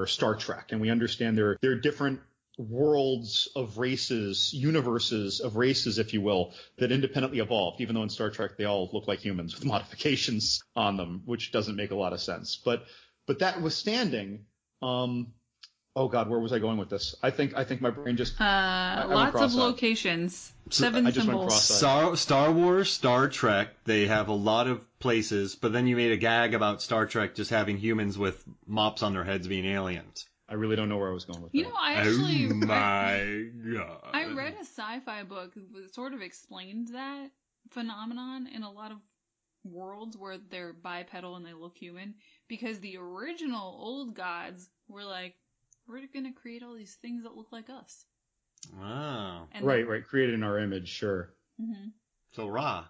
for Star Trek, and we understand there are different worlds of races, universes of races, if you will, that independently evolved, even though in Star Trek they all look like humans with modifications on them, which doesn't make a lot of sense. But that withstanding, oh God, where was I going with this? I think my brain just lots of locations, 7 symbols. Star Wars, Star Trek, they have a lot of places, but then you made a gag about Star Trek just having humans with mops on their heads being aliens. I really don't know where I was going with that. You know, I actually... Oh my God. I read a sci-fi book that sort of explained that phenomenon in a lot of worlds where they're bipedal and they look human, because the original old gods were like, we're going to create all these things that look like us. Oh. And right. Created in our image, sure. Mm-hmm. So Ra.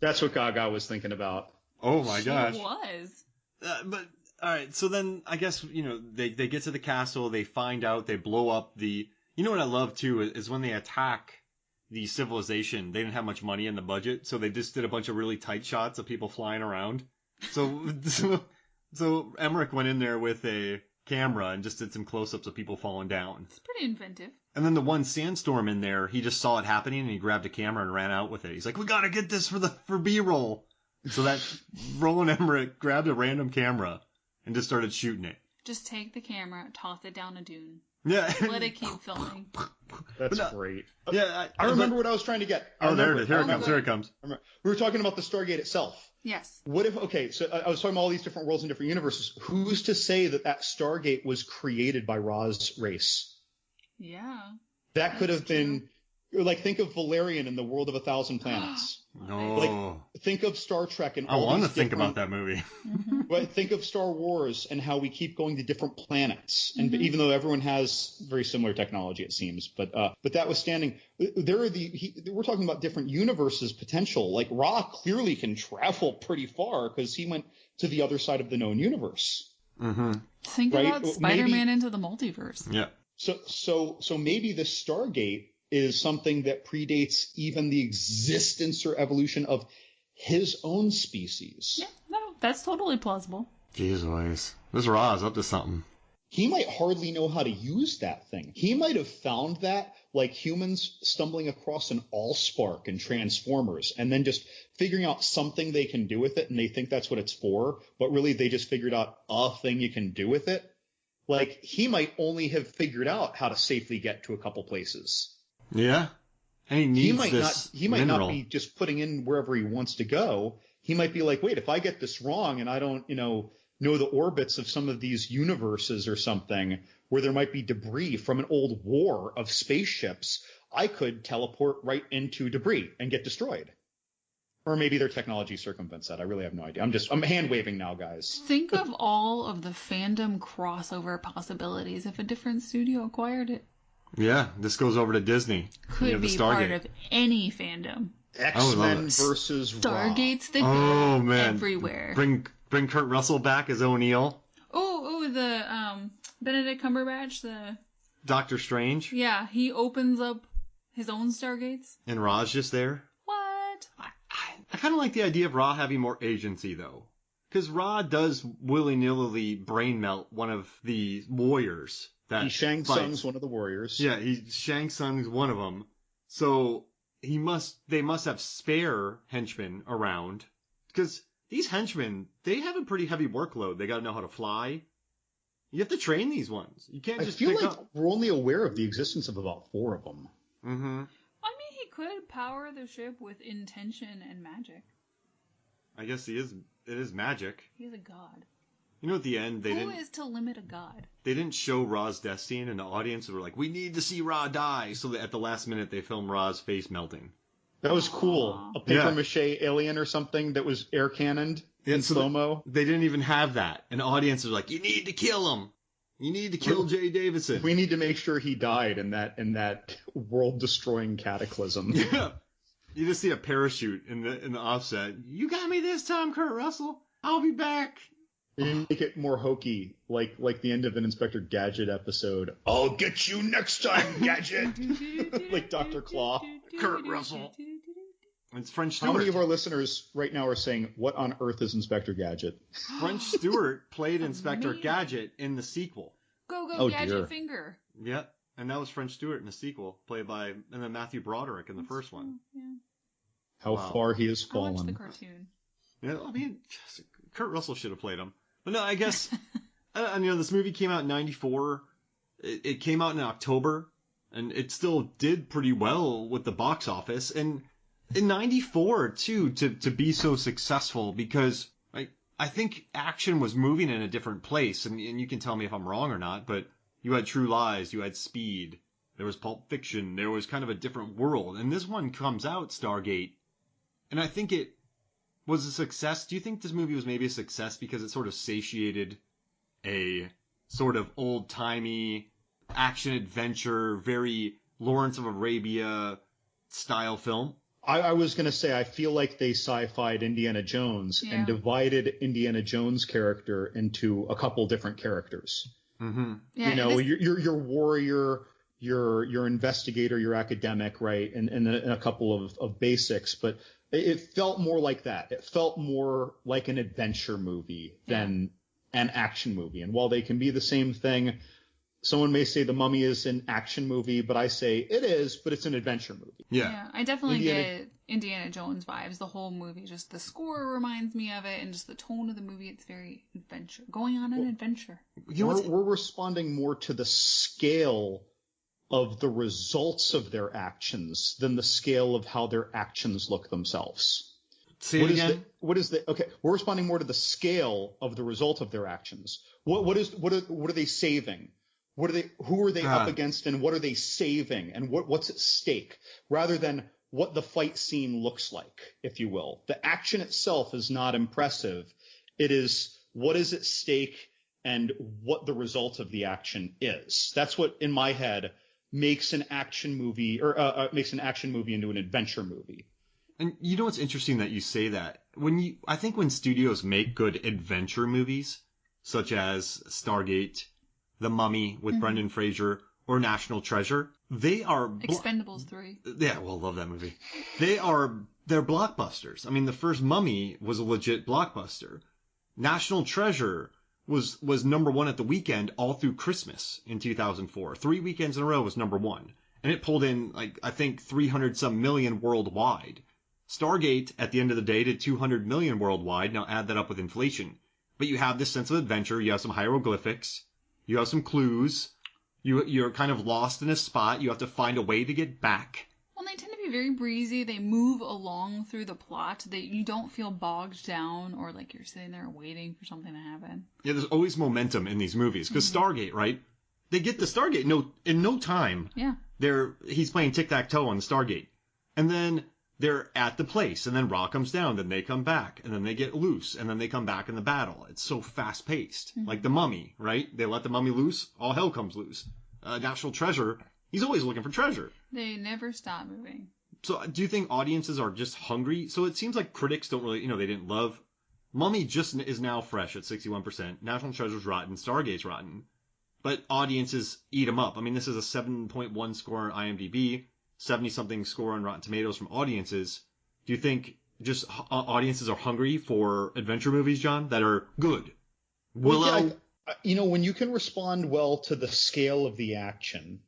That's what Gaga was thinking about. Oh my gosh. It was. But, alright, so then I guess, you know, they get to the castle, they find out, they blow up the... You know what I love, too, is when they attack the civilization, they didn't have much money in the budget, so they just did a bunch of really tight shots of people flying around. So Emmerich went in there with a camera and just did some close-ups of people falling down. It's pretty inventive. And then the one sandstorm in there, he just saw it happening and he grabbed a camera and ran out with it. He's like, we gotta get this for B-roll. So that Roland Emmerich grabbed a random camera and just started shooting it. Just take the camera, toss it down a dune. Yeah. Let it keep filming. That's great. Yeah, I remember what I was trying to get. There it comes. We were talking about the Stargate itself. Yes. What if, okay, so I was talking about all these different worlds and different universes. Who's to say that Stargate was created by Ra's race? Yeah. That could have been, like, think of Valerian in the World of 1,000 Planets. No. Like, think of Star Trek and I all want these to think about that movie. But think of Star Wars and how we keep going to different planets, and even though everyone has very similar technology, it seems. But that withstanding, we're talking about different universes potential. Like Ra clearly can travel pretty far because he went to the other side of the known universe. Mm-hmm. Think about Spider-Man into the multiverse. Yeah. So maybe the Stargate is something that predates even the existence or evolution of his own species. Yeah, no, that's totally plausible. Jeez Louise. This Ra's up to something. He might hardly know how to use that thing. He might have found that like humans stumbling across an Allspark in Transformers and then just figuring out something they can do with it, and they think that's what it's for, but really they just figured out a thing you can do with it. Like, he might only have figured out how to safely get to a couple places. Yeah. And he needs he might not be just putting in wherever he wants to go. He might be like, wait, if I get this wrong and I don't, know the orbits of some of these universes or something where there might be debris from an old war of spaceships, I could teleport right into debris and get destroyed. Or maybe their technology circumvents that. I really have no idea. I'm hand waving now, guys. Think of all of the fandom crossover possibilities if a different studio acquired it. Yeah, this goes over to Disney. Could be part of any fandom. X-Men versus Stargates, they'd be everywhere. Bring Kurt Russell back as O'Neill. Oh, the Benedict Cumberbatch, the Doctor Strange. Yeah, he opens up his own Stargates. And Ra's just there. What? I kind of like the idea of Ra having more agency, though. Because Ra does willy-nilly brain melt one of the warriors. He Shang Tsung's one of the warriors. Yeah, Shang Tsung's one of them. So they must have spare henchmen around. Because these henchmen, they have a pretty heavy workload. They got to know how to fly. You have to train these ones. You can't just pick up. We're only aware of the existence of about 4 of them. Mm-hmm. I mean, he could power the ship with intention and magic. I guess it is magic. He's a god. At the end, Who is to limit a god? They didn't show Ra's death scene, and the audience were like, we need to see Ra die. So at the last minute, they filmed Ra's face melting. That was cool. A papier-mâché alien or something that was air cannoned in slow-mo. They didn't even have that. And the audience was like, you need to kill him. You need to kill Jay Davidson. We need to make sure he died in that world-destroying cataclysm. Yeah. You just see a parachute in the offset. You got me this time, Kurt Russell. I'll be back. You make it more hokey, like the end of an Inspector Gadget episode. I'll get you next time, Gadget. Like Dr. Claw. Kurt Russell. It's French How Stewart. many of our listeners right now are saying, what on earth is Inspector Gadget? French Stewart played Inspector Amazing. Gadget in the sequel. Go Oh, Gadget dear. Finger. Yep. And that was French Stewart in the sequel, played by, and then Matthew Broderick in the first one. Yeah. How Wow. far he has I watched the fallen. cartoon. Yeah, I mean, Kurt Russell should have played him. But no, I guess, this movie came out in 94. It came out in October, and it still did pretty well with the box office. And in 94, too, to be so successful, because I think action was moving in a different place. And you can tell me if I'm wrong or not, but you had True Lies, you had Speed, there was Pulp Fiction, there was kind of a different world. And this one comes out, Stargate, and I think it was a success. Do you think this movie was maybe a success because it sort of satiated a sort of old-timey action-adventure, very Lawrence of Arabia style film? I was going to say, I feel like they sci-fied Indiana Jones and divided Indiana Jones' character into a couple different characters. Mm-hmm. Yeah, your warrior, your investigator, your academic, right? And a couple of basics, but it felt more like that. It felt more like an adventure movie than an action movie. And while they can be the same thing, someone may say The Mummy is an action movie, but I say it is, but it's an adventure movie. Yeah, I definitely get Indiana Jones vibes. The whole movie, just the score reminds me of it, and just the tone of the movie. It's very adventure, going on an adventure. We're responding more to the scale of the results of their actions than the scale of how their actions look themselves. Say it again. Okay, we're responding more to the scale of the result of their actions. What are they saving? Who are they up against, and what are they saving, and what's at stake, rather than what the fight scene looks like, if you will. The action itself is not impressive. It is what is at stake and what the result of the action is. That's what, in my head, makes an action movie into an adventure movie. And you know what's interesting that you say that? I think when studios make good adventure movies, such as Stargate, The Mummy with Brendan Fraser, or National Treasure, they are... Expendables 3. Yeah, well, love that movie. They're blockbusters. I mean, the first Mummy was a legit blockbuster. National Treasure was number one at the weekend all through Christmas in 2004. 3 weekends in a row was number one. And it pulled in, I think 300-some million worldwide. Stargate, at the end of the day, did 200 million worldwide. Now add that up with inflation. But you have this sense of adventure. You have some hieroglyphics. You have some clues. You're kind of lost in a spot. You have to find a way to get back. Well, they tend to be very breezy. They move along through the plot. You don't feel bogged down or like you're sitting there waiting for something to happen. Yeah, there's always momentum in these movies. Because Stargate, right? They get to Stargate in no time. Yeah. He's playing tic-tac-toe on the Stargate. And then they're at the place, and then Ra comes down, then they come back, and then they get loose, and then they come back in the battle. It's so fast-paced. Like the Mummy, right? They let the Mummy loose, all hell comes loose. National Treasure, he's always looking for treasure. They never stop moving. So do you think audiences are just hungry? So it seems like critics don't really, they didn't love. Mummy just is now fresh at 61%. National Treasure's rotten. Stargate's rotten. But audiences eat them up. I mean, this is a 7.1 score on IMDb. 70-something score on Rotten Tomatoes from audiences. Do you think just audiences are hungry for adventure movies, John, that are good? Willow? When you can respond well to the scale of the action,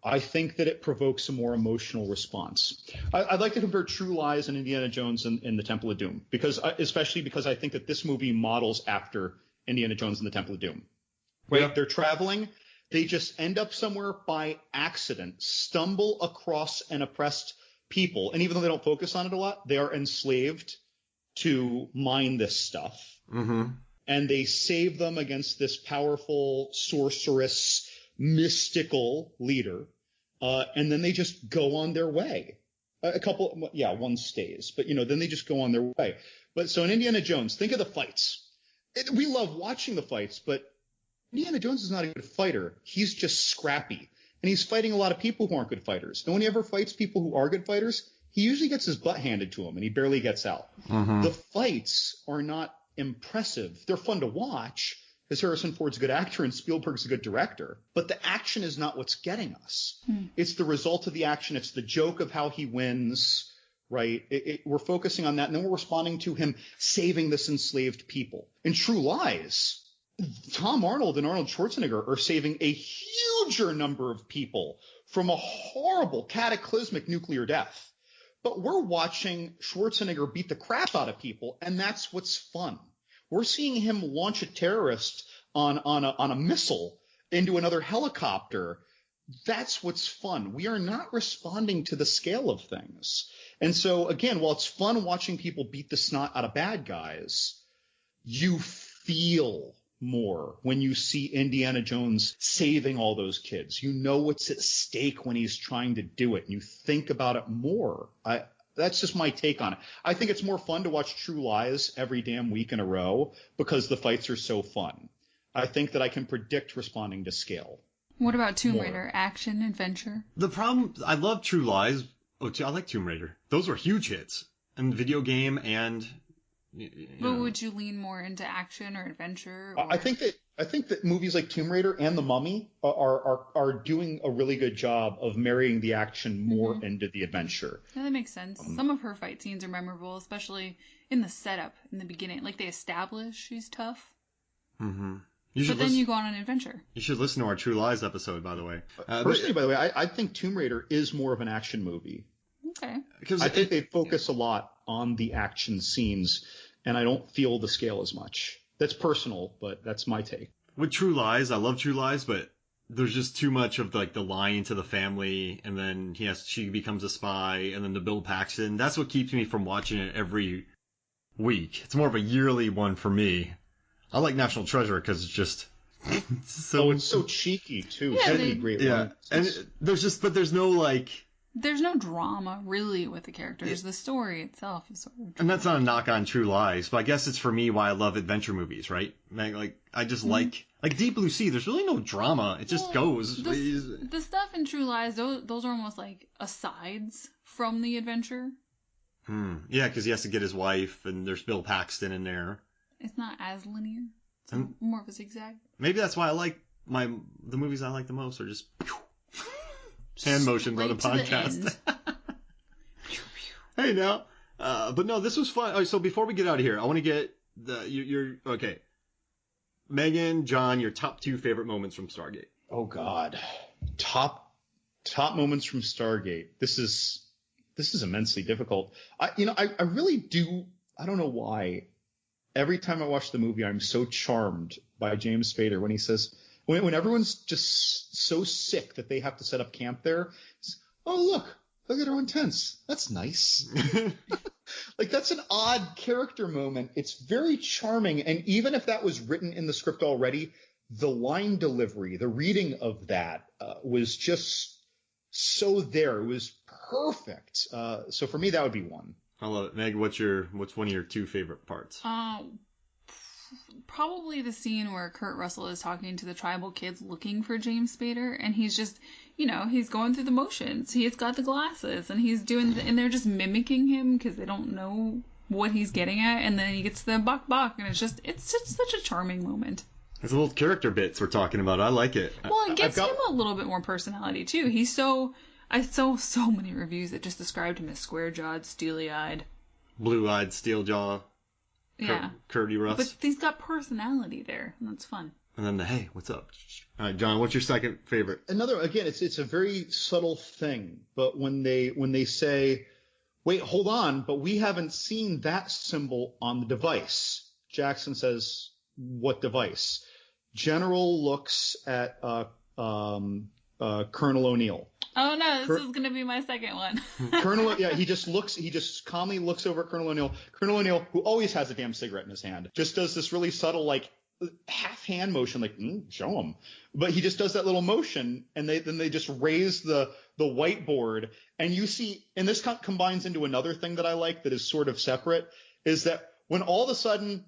I think that it provokes a more emotional response. I'd like to compare True Lies and Indiana Jones and the Temple of Doom, especially because I think that this movie models after Indiana Jones and the Temple of Doom. Right? Yeah. They're traveling. They just end up somewhere by accident, stumble across an oppressed people. And even though they don't focus on it a lot, they are enslaved to mine this stuff. Mm-hmm. And they save them against this powerful, sorceress, mystical leader. And then they just go on their way. One stays. But, then they just go on their way. But so in Indiana Jones, think of the fights. We love watching the fights, but Indiana Jones is not a good fighter. He's just scrappy. And he's fighting a lot of people who aren't good fighters. And when he ever fights people who are good fighters, he usually gets his butt handed to him, and he barely gets out. Mm-hmm. The fights are not impressive. They're fun to watch, because Harrison Ford's a good actor and Spielberg's a good director. But the action is not what's getting us. It's the result of the action. It's the joke of how he wins, right? We're focusing on that, and then we're responding to him saving this enslaved people. In True Lies, Tom Arnold and Arnold Schwarzenegger are saving a huger number of people from a horrible, cataclysmic nuclear death. But we're watching Schwarzenegger beat the crap out of people, and that's what's fun. We're seeing him launch a terrorist on a missile into another helicopter. That's what's fun. We are not responding to the scale of things. And so, again, while it's fun watching people beat the snot out of bad guys, you feel more when you see Indiana Jones saving all those kids. You know what's at stake when he's trying to do it, and you think about it more. That's just my take on it. I think it's more fun to watch True Lies every damn week in a row because the fights are so fun. I think that I can predict responding to scale. What about Tomb Raider? Action, adventure? The problem, I love True Lies. Oh, I like Tomb Raider. Those were huge hits in video game and. But would you lean more into action or adventure? Or... I think that movies like Tomb Raider and The Mummy are doing a really good job of marrying the action more into the adventure. Yeah, that makes sense. Some of her fight scenes are memorable, especially in the setup in the beginning. Like they establish she's tough. Mm-hmm. But then you go on an adventure. You should listen to our True Lies episode, by the way. Personally, by the way, I think Tomb Raider is more of an action movie. Okay. I think they focus a lot on the action scenes, and I don't feel the scale as much. That's personal, but that's my take. With True Lies, I love True Lies, but there's just too much of like the lying to the family, and then she becomes a spy, and then the Bill Paxton. That's what keeps me from watching it every week. It's more of a yearly one for me. I like National Treasure because it's just so. Oh, it's so cheeky too. Yeah, Great. Yeah, and there's no like. There's no drama really with the characters. The story itself is sort of. And that's not a knock on True Lies, but I guess it's for me why I love adventure movies, right? Like I just like Deep Blue Sea. There's really no drama. It just goes. The stuff in True Lies, those are almost like asides from the adventure. Yeah, because he has to get his wife, and there's Bill Paxton in there. It's not as linear. It's more of a zigzag. Maybe that's why I like the movies I like the most are just hand motions on a podcast. Hey now, but no, this was fun. Right, so before we get out of here, I want to get your okay, Megan, John, your top 2 favorite moments from Stargate. Oh God, top moments from Stargate. This is immensely difficult. I really do. I don't know why. Every time I watch the movie, I'm so charmed by James Spader when he says, when everyone's just so sick that they have to set up camp there, oh, look at everyone tense. That's nice. Like, that's an odd character moment. It's very charming. And even if that was written in the script already, the line delivery, the reading of that was just so there. It was perfect. So for me, that would be one. I love it. Meg, what's one of your 2 favorite parts? Probably the scene where Kurt Russell is talking to the tribal kids looking for James Spader, and he's just, he's going through the motions. He's got the glasses, and he's doing, and they're just mimicking him because they don't know what he's getting at, and then he gets the bak, and it's just such a charming moment. It's little character bits we're talking about. I like it. Well, it gives him a little bit more personality too. I saw so many reviews that just described him as square-jawed, steely-eyed. Blue-eyed, steel-jaw. Yeah. Curdy Russ. But he's got personality there, and that's fun. And then hey, what's up? All right, John, what's your second favorite? Again, it's a very subtle thing, but when they say, wait, hold on, but we haven't seen that symbol on the device. Jackson says, what device? General looks at Colonel O'Neill. Oh no, this is going to be my second one. He just calmly looks over at Colonel O'Neill. Colonel O'Neill, who always has a damn cigarette in his hand, just does this really subtle, like, half hand motion, like, show him. But he just does that little motion, and they just raise the whiteboard. And you see, and this combines into another thing that I like that is sort of separate, is that when all of a sudden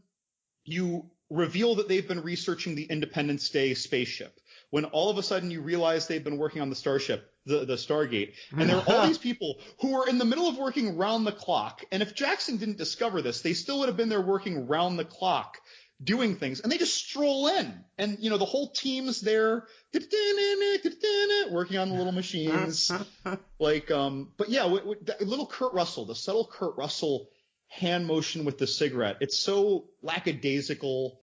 you reveal that they've been researching the Independence Day spaceship, when all of a sudden you realize they've been working on the Starship, the Stargate, and there are all these people who are in the middle of working round the clock. And if Jackson didn't discover this, they still would have been there working round the clock, doing things, and they just stroll in, and you know the whole team's there working on the little machines. Like, but yeah, that little Kurt Russell, the subtle Kurt Russell hand motion with the cigarette, it's so lackadaisical